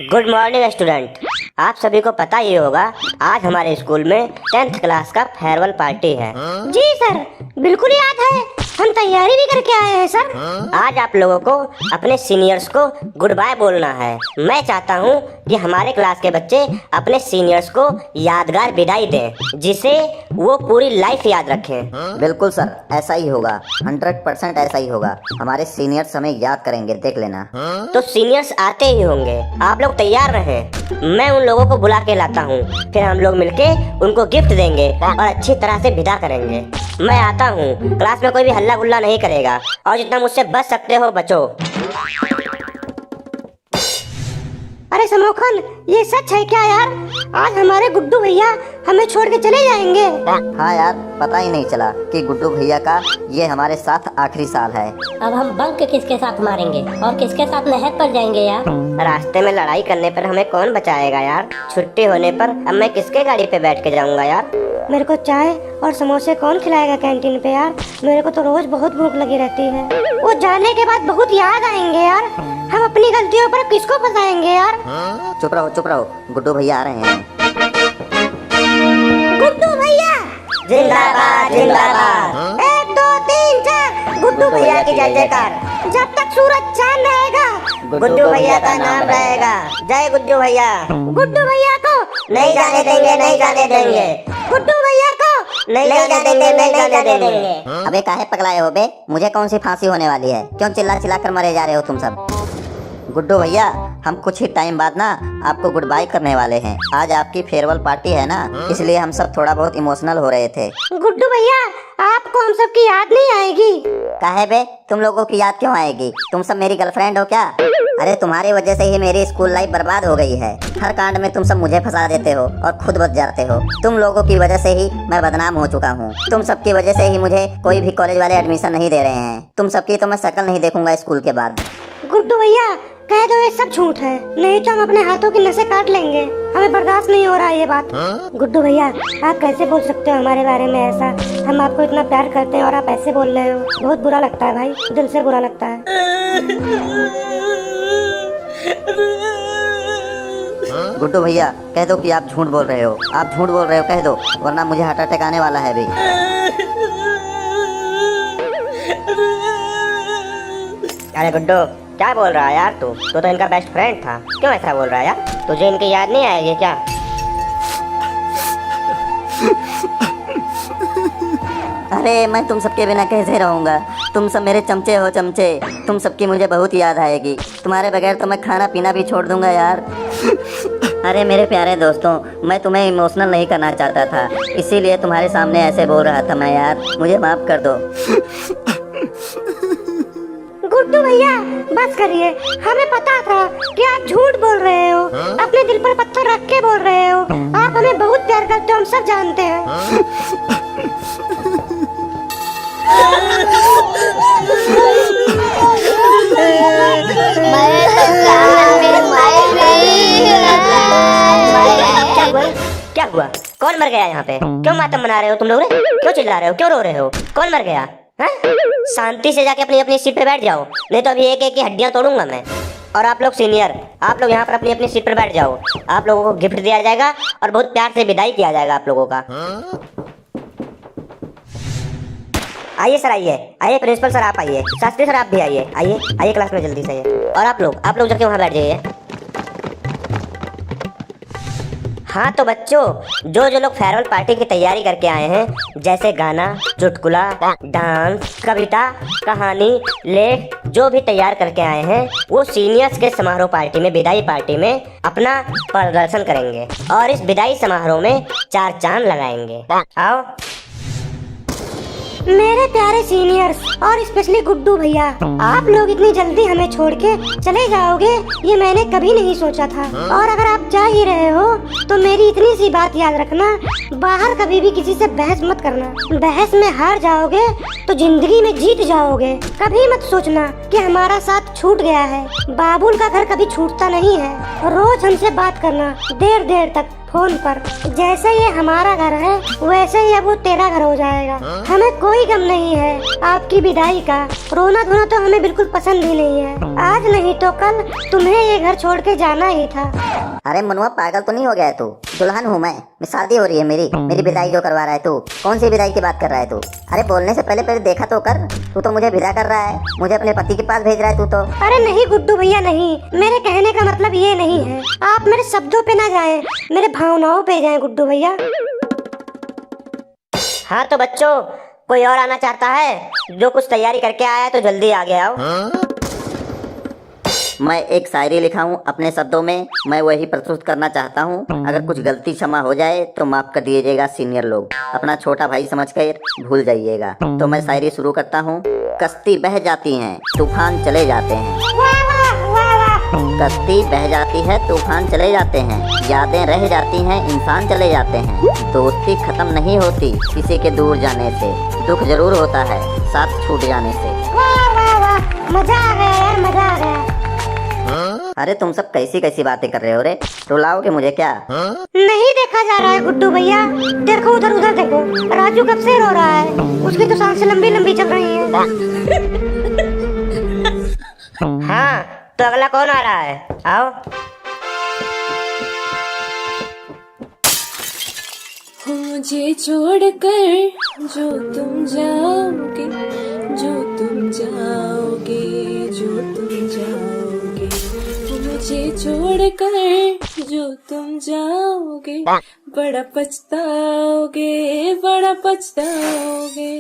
Good morning student. आप सभी को पता ही होगा आज हमारे स्कूल में 10th क्लास का फेयरवेल पार्टी है। जी सर, बिल्कुल याद है, हम तैयारी भी करके आए हैं सर। आज आप लोगों को अपने सीनियर्स को गुड बाय बोलना है। मैं चाहता हूँ कि हमारे क्लास के बच्चे अपने सीनियर्स को यादगार विदाई दें, जिसे वो पूरी लाइफ याद रखें। बिल्कुल सर, ऐसा ही होगा, 100% ऐसा ही होगा। हमारे सीनियर्स हमें याद करेंगे, देख लेना। तो सीनियर्स आते ही होंगे, आप लोग तैयार रहें। मैं उन लोगों को बुला के लाता हूँ, फिर हम लोग मिलके उनको गिफ्ट देंगे और अच्छी तरह से विदा करेंगे। मैं आता हूँ, क्लास में कोई भी हल्ला गुल्ला नहीं करेगा और जितना मुझसे बच सकते हो बचो। अरे समोखन, ये सच है क्या यार? आज हमारे गुड्डू भैया हमें छोड़ के चले जाएंगे। हाँ यार, पता ही नहीं चला कि गुड्डू भैया का ये हमारे साथ आखिरी साल है। अब हम बंक किसके साथ मारेंगे और किसके साथ नहर पर जाएंगे यार? रास्ते में लड़ाई करने पर हमें कौन बचाएगा यार? छुट्टी होने पर अब मैं किसके गाड़ी पे बैठ के जाऊंगा यार? मेरे को चाय और समोसे कौन खिलाएगा कैंटीन पे यार? मेरे को तो रोज बहुत भूख लगी रहती है। वो जाने के बाद बहुत याद आएंगे यार। हम अपनी गलतियों पर किसको फंसाएंगे यार? चुप रहो, गुड्डू भैया आ रहे हैं। गुड्डू भैया जिंदाबाद जिंदाबाद। 1 2 3 4 गुड्डू भैया की जय जयकार। जब तक सूरज चांद रहेगा, गुड्डू भैया का नाम रहेगा। जय गुड्डू भैया। गुड्डू भैया को नहीं जाने देंगे, नहीं जाने देंगे। गुड्डू भैया को नहीं जाने देंगे, नहीं जाने देंगे। अबे काहे पगलाए हो बे? मुझे कौन सी फांसी होने वाली है? क्यों चिल्ला चिल्ला कर मरे जा रहे हो तुम सब? गुड्डू भैया, हम कुछ ही टाइम बाद ना आपको गुड बाय करने वाले हैं। आज आपकी फेयरवेल पार्टी है ना, इसलिए हम सब थोड़ा बहुत इमोशनल हो रहे थे। गुड्डू भैया, आपको हम सब की याद नहीं आएगी? काहे बे, तुम लोगों की याद क्यों आएगी? तुम सब मेरी गर्लफ्रेंड हो क्या? अरे तुम्हारी वजह से ही मेरी स्कूल लाइफ बर्बाद हो गई है। हर कांड में तुम सब मुझे फंसा देते हो और खुद बच जाते हो। तुम लोगों की वजह से ही मैं बदनाम हो चुका हूँ। तुम सबकी वजह से ही मुझे कोई भी कॉलेज वाले एडमिशन नहीं दे रहे हैं। तुम सबकी तो मैं शक्ल नहीं देखूंगा स्कूल के बाद। गुड्डू भैया, कह दो ये सब झूठ है, नहीं तो हम अपने हाथों की नसें काट लेंगे। हमें बर्दाश्त नहीं हो रहा है ये बात। गुड्डू भैया, आप कैसे बोल सकते हो हमारे बारे में ऐसा? हम आपको इतना प्यार करते हैं और आप ऐसे बोल रहे हो। बहुत बुरा लगता है भाई, दिल से बुरा लगता है। गुड्डू भैया, कह दो कि आप झूठ बोल रहे हो। आप झूठ बोल रहे हो, कह दो, वरना मुझे हार्ट अटैक आने वाला है भी। अरे गुड्डू, क्या बोल रहा है यार तू? तो इनका बेस्ट फ्रेंड था, क्यों ऐसा बोल रहा है यार? तुझे इनकी याद नहीं आएगी क्या? अरे मैं तुम सबके बिना कैसे रहूंगा? तुम सब मेरे चमचे हो, चमचे। तुम सबकी मुझे बहुत याद आएगी। तुम्हारे बगैर तो मैं खाना पीना भी छोड़ दूंगा यार। अरे मेरे प्यारे दोस्तों, मैं तुम्हें इमोशनल नहीं करना चाहता था, इसीलिए तुम्हारे सामने ऐसे बोल रहा था मैं यार। मुझे माफ कर दो। गुड्डू भैया, बस करिए। हमें पता था कि आप झूठ बोल रहे हो, अपने दिल पर पत्थर रख के बोल रहे हो। आप हमें बहुत प्यार करते हो, हम सब जानते हैं। क्या हुआ? कौन मर गया यहाँ पे? क्यों मातम मना रहे हो तुम लोग? क्यों चिल्ला रहे हो? क्यों रो रहे हो? कौन मर गया? शांति से जाके अपनी अपनी सीट पे बैठ जाओ, नहीं तो अभी एक एक की हड्डियां तोड़ूंगा मैं। और आप लोग सीनियर, आप लोग यहाँ पर अपनी अपनी सीट पर बैठ जाओ। आप लोगों को गिफ्ट दिया जाएगा और बहुत प्यार से विदाई किया जाएगा आप लोगों का। आइए सर, आइए प्रिंसिपल सर, आप आइए। शास्त्री सर, आप भी आइए, आइए क्लास में जल्दी से। और आप लोग जाके वहाँ बैठ जाइए। हाँ तो बच्चों, जो लोग फेयरवेल पार्टी की तैयारी करके आए हैं, जैसे गाना, चुटकुला, डांस, कविता, कहानी, लेख, जो भी तैयार करके आए हैं, वो सीनियर्स के समारोह पार्टी में, विदाई पार्टी में अपना प्रदर्शन करेंगे और इस विदाई समारोह में 4 चांद लगाएंगे। आओ मेरे प्यारे सीनियर्स और स्पेशली गुड्डू भैया, आप लोग इतनी जल्दी हमें छोड़ के चले जाओगे ये मैंने कभी नहीं सोचा था। और अगर आप जा ही रहे हो तो मेरी इतनी सी बात याद रखना, बाहर कभी भी किसी से बहस मत करना। बहस में हार जाओगे तो जिंदगी में जीत जाओगे। कभी मत सोचना कि हमारा साथ छूट गया है। बाबुल का घर कभी छूटता नहीं है। रोज हमसे बात करना देर देर तक फोन पर। जैसे ये हमारा घर है वैसे ही अब वो तेरा घर हो जाएगा। हमें कोई गम नहीं है आपकी विदाई का। रोना धोना तो हमें बिल्कुल पसंद ही नहीं है। आज नहीं तो कल तुम्हें ये घर छोड़ के जाना ही था। अरे मनुआ, पागल तो नहीं हो गया तू? दुल्हन हूँ मैं शादी हो रही है मेरी विदाई जो करवा रहा है तू। कौन सी विदाई की बात कर रहा है तू? अरे बोलने से पहले देखा तो कर। तू तो मुझे विदा कर रहा है, मुझे अपने पति के पास भेज रहा है तू तो। अरे नहीं गुड्डू भैया नहीं, मेरे कहने का मतलब ये नहीं है। आप मेरे शब्दों पे ना जाएं, मेरे भावनाओं पे जाएं गुड्डू भैया। हाँ तो बच्चों, कोई और आना चाहता है? जो कुछ तैयारी करके आया है तो जल्दी आगे आओ। मैं एक शायरी लिखा हूँ अपने शब्दों में, मैं वही प्रस्तुत करना चाहता हूँ। अगर कुछ गलती क्षमा हो जाए तो माफ कर दीजिएगा सीनियर लोग, अपना छोटा भाई समझकर भूल जाइएगा। तो मैं शायरी शुरू करता हूँ। कश्ती बह जाती है तूफान चले जाते हैं, कश्ती बह जाती है तूफान चले जाते हैं, यादें रह जाती हैं इंसान चले जाते हैं। दोस्ती खत्म नहीं होती किसी के दूर जाने से, दुख जरूर होता है साथ छूट जाने से। मजा आ गया यार, मजा आ गया। अरे तुम सब कैसी कैसी बातें कर रहे हो रे? रुलाओगे मुझे क्या? नहीं देखा जा रहा है गुड्डू भैया, देखो उधर उधर देखो। राजू कब से रो रहा है, उसकी तो सांसें लंबी लंबी चल रही हैं। हाँ तो अगला कौन आ रहा है? आओ। मुझे छोड़कर जो तुम जाओगे, जो तुम जाओगे, जो तुम जाओगे, मुझे छोड़कर जो तुम जाओगे, बड़ा पछताओगे, बड़ा पछताओगे।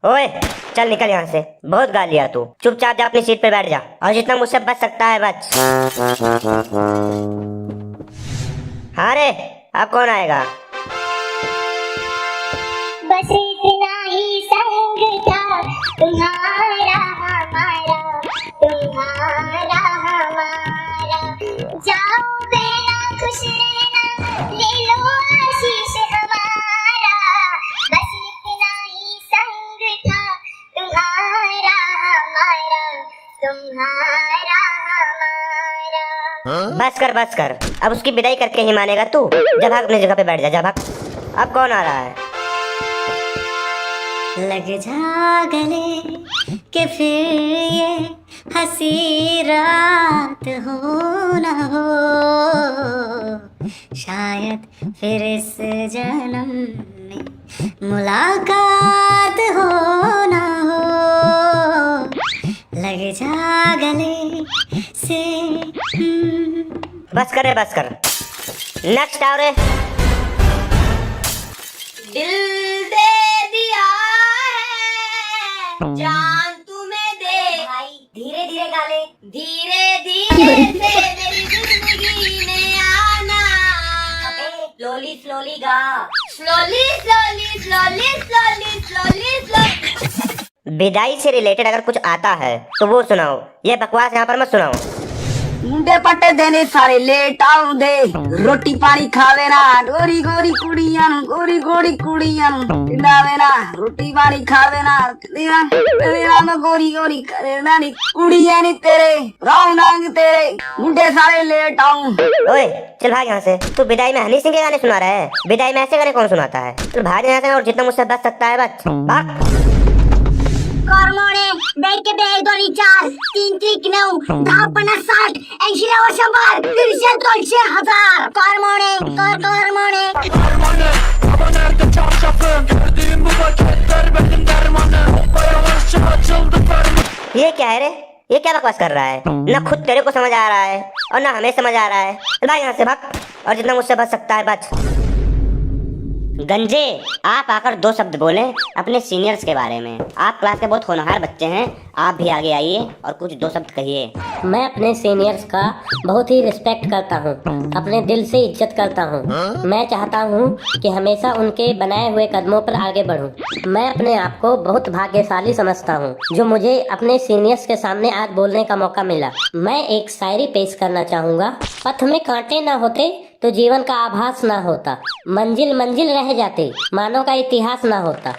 ओए चल निकल यहाँ से, बहुत गा लिया तू। चुपचाप जा अपनी सीट पे बैठ जा और जितना मुझसे बच सकता है बच। हाँ रे, अब कौन आएगा? बस इतना ही संग था तुम्हारा हमारा, तुम्हारा हमारा। जाओ बेना खुश रहना, ले लो आशीष हमारा। बस इतना ही संग था तुम्हारा हमारा, तुम्हारा हमारा। बस कर, अब उसकी विदाई करके ही मानेगा तू। जा भाग अपनी जगह पे बैठ जा, जा भाग। अब कौन आ रहा है? लग जा गले के फिर ये हंसी रात हो न हो, शायद फिर इस जन्म में मुलाकात हो न हो। लग जा गले से बस कर। नेक्स्ट आओ रे। दिल दे दिया है जान तुम्हें दे। भाई धीरे धीरे गाले, धीरे धीरे से मेरी जिंदगी में आना। स्लोली स्लोली गा, slowly slowly slowly slowly slowly slowly. विदाई से रिलेटेड अगर कुछ आता है तो वो सुनाओ, ये बकवास यहाँ पर मत सुनाओ। मुंडे पट्टे देने सारे लेट आऊ दे, रोटी पानी खावे ना गोरी गोरी कुड़ियां, गोरी गोरी कुड़ियां खिलावे ना, रोटी पानी खावे ना तेरा तो गोरी गोरी करे ना नी कुड़ियां नी तेरे राव नांग तेरे। मुंडे सारे लेट आऊ। ओए चल भाग यहाँ से। तू विदाई में हनी सिंह के गाने सुना रहा है? विदाई में ऐसे गाने कौन सुनाता है? चल भाग यहाँ से और जितना मुझसे बच सकता है बच। भाग। कर्मोने बैठ के बैठ 2 4 3 3 9 10 50 60 80 90 100 300 400 1000 कर्मोने कर्मोने। Ama nerede çarşafım? Gördüğüm bu paketler benim dermanım. Hoppa yavaşça açıldı fermuar. ये क्या है रे? ये क्या बकवास कर रहा है? ना खुद तेरे को समझ आ रहा है और ना हमें समझ आ रहा है। चल भाग यहाँ से, भाग और जितना मुझसे बच सकता है बच। गंजे, आप आकर 2 शब्द बोलें अपने सीनियर्स के बारे में। आप क्लास के बहुत होनहार बच्चे हैं, आप भी आगे आइए और कुछ 2 शब्द कहिए। मैं अपने सीनियर्स का बहुत ही रिस्पेक्ट करता हूँ, अपने दिल से इज्जत करता हूँ। मैं चाहता हूँ कि हमेशा उनके बनाए हुए कदमों पर आगे बढ़ूँ। मैं अपने आप को बहुत भाग्यशाली समझता हूँ जो मुझे अपने सीनियर्स के सामने आज बोलने का मौका मिला। मैं एक शायरी पेश करना चाहूँगा। पथ में कांटे ना होते तो जीवन का आभास ना होता, मंजिल मंजिल रह जाती, मानव का इतिहास ना होता।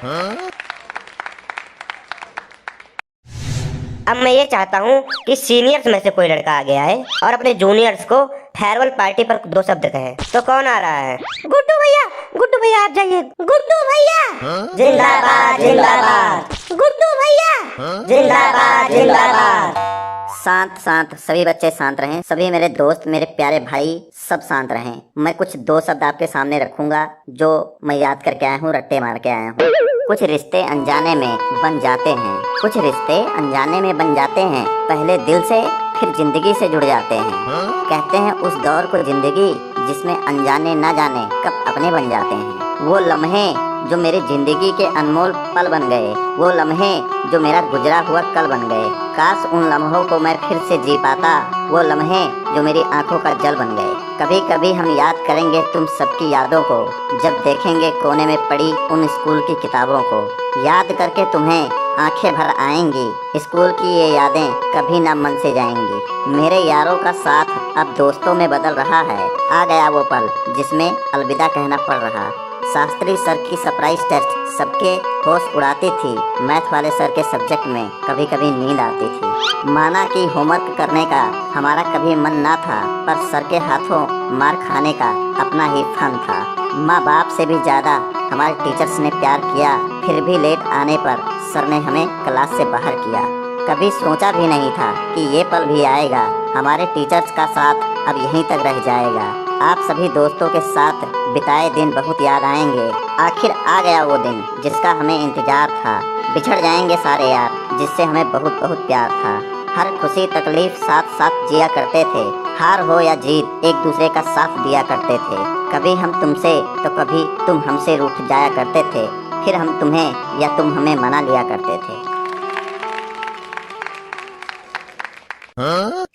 अब मैं ये चाहता हूँ कि सीनियर्स में से कोई लड़का आगे आए और अपने जूनियर्स को फेयरवेल पार्टी पर 2 शब्द कहे। तो कौन आ रहा है? गुड्डू भैया आप जाइए। गुड्डू भैया जिंदाबाद जिंदाबाद, गुड्डू भैया जिंदाबाद जिंदाबाद। शांत शांत, सभी बच्चे शांत रहें। सभी मेरे दोस्त, मेरे प्यारे भाई सब शांत रहें। मैं कुछ 2 शब्द आपके सामने रखूंगा जो मैं याद करके आया हूँ, रट्टे मार के आया हूँ। कुछ रिश्ते अनजाने में बन जाते हैं, कुछ रिश्ते अनजाने में बन जाते हैं, पहले दिल से फिर जिंदगी से जुड़ जाते हैं। कहते हैं उस दौर को जिंदगी जिसमें अनजाने न जाने कब अपने बन जाते हैं। वो लम्हे जो मेरी जिंदगी के अनमोल पल बन गए, वो लम्हे जो मेरा गुजरा हुआ कल बन गए। काश उन लम्हों को मैं फिर से जी पाता, वो लम्हे जो मेरी आंखों का जल बन गए। कभी कभी हम याद करेंगे तुम सबकी यादों को, जब देखेंगे कोने में पड़ी उन स्कूल की किताबों को। याद करके तुम्हें आंखें भर आएंगी, स्कूल की ये यादें कभी ना मन से जाएंगी। मेरे यारों का साथ अब दोस्तों में बदल रहा है। आ गया वो पल जिसमें अलविदा कहना पड़ रहा। शास्त्री सर की सरप्राइज टेस्ट सबके होश उड़ाती थी। मैथ वाले सर के सब्जेक्ट में कभी कभी नींद आती थी। माना कि होमवर्क करने का हमारा कभी मन ना था, पर सर के हाथों मार खाने का अपना ही फन था। माँ बाप से भी ज्यादा हमारे टीचर्स ने प्यार किया, फिर भी लेट आने पर सर ने हमें क्लास से बाहर किया। कभी सोचा भी नहीं था कि ये पल भी आएगा। हमारे टीचर्स का साथ अब यहीं तक रह जाएगा। आप सभी दोस्तों के साथ बिताए दिन बहुत याद आएंगे। आखिर आ गया वो दिन जिसका हमें इंतजार था। बिछड़ जाएंगे सारे यार जिससे हमें बहुत बहुत प्यार था। हर खुशी तकलीफ साथ साथ जिया करते थे। हार हो या जीत एक दूसरे का साथ दिया करते थे। कभी हम तुमसे तो कभी तुम हमसे रूठ जाया करते थे। फिर हम तुम्हें या तुम हमें मना लिया करते थे।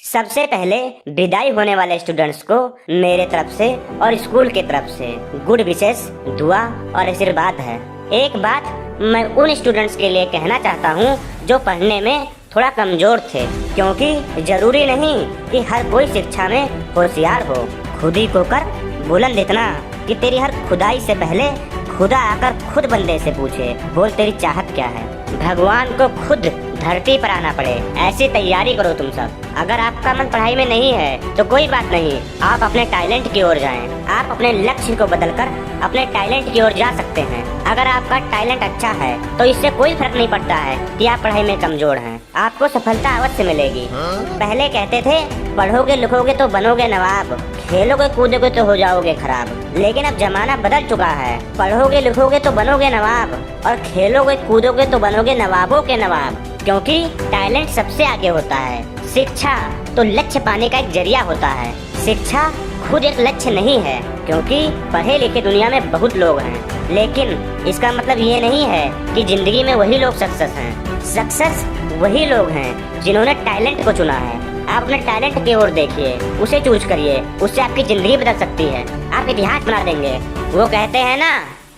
सबसे पहले विदाई होने वाले स्टूडेंट्स को मेरे तरफ से और स्कूल के तरफ से गुड विशेष, दुआ और आशीर्वाद है। एक बात मैं उन स्टूडेंट्स के लिए कहना चाहता हूँ जो पढ़ने में थोड़ा कमजोर थे, क्योंकि जरूरी नहीं कि हर कोई शिक्षा में होशियार हो। खुद ही को कर बुलंद इतना कि तेरी हर खुदाई से पहले खुदा आकर खुद बंदे से पूछे, बोल तेरी चाहत क्या है। भगवान को खुद धरती पर आना पड़े, ऐसी तैयारी करो तुम सब। अगर आपका मन पढ़ाई में नहीं है तो कोई बात नहीं, आप अपने टैलेंट की ओर जाएं। आप अपने लक्ष्य को बदलकर अपने टैलेंट की ओर जा सकते हैं। अगर आपका टैलेंट अच्छा है तो इससे कोई फर्क नहीं पड़ता है कि आप पढ़ाई में कमजोर हैं, आपको सफलता अवश्य मिलेगी। पहले कहते थे पढ़ोगे लिखोगे तो बनोगे नवाब, खेलोगे कूदोगे तो हो जाओगे खराब। लेकिन अब जमाना बदल चुका है, पढ़ोगे लिखोगे तो बनोगे नवाब और खेलोगे कूदोगे तो बनोगे नवाबों के नवाब, क्योंकि टैलेंट सबसे आगे होता है। शिक्षा तो लक्ष्य पाने का एक जरिया होता है। शिक्षा खुद एक लक्ष्य नहीं है, क्योंकि पढ़े लिखे दुनिया में बहुत लोग हैं, लेकिन इसका मतलब ये नहीं है कि जिंदगी में वही लोग सक्सेस हैं। सक्सेस वही लोग हैं जिन्होंने टैलेंट को चुना है। आप अपने टैलेंट की ओर देखिए, उसे चूज करिए, उससे आपकी जिंदगी बदल सकती है, आप इतिहास बना देंगे। वो कहते हैं ना,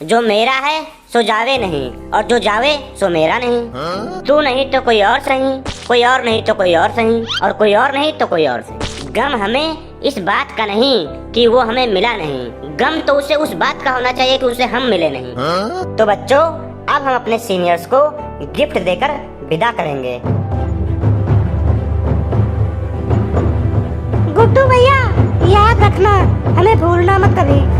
जो मेरा है सो जावे नहीं और जो जावे सो मेरा नहीं। तू नहीं तो कोई और सही, कोई और नहीं तो कोई और सही, और कोई और नहीं तो कोई और सही। गम हमें इस बात का नहीं कि वो हमें मिला नहीं, गम तो उसे उस बात का होना चाहिए कि उसे हम मिले नहीं। तो बच्चों, अब हम अपने सीनियर्स को गिफ्ट देकर विदा करेंगे। गुड्डू भैया याद रखना, हमें भूलना मत कभी।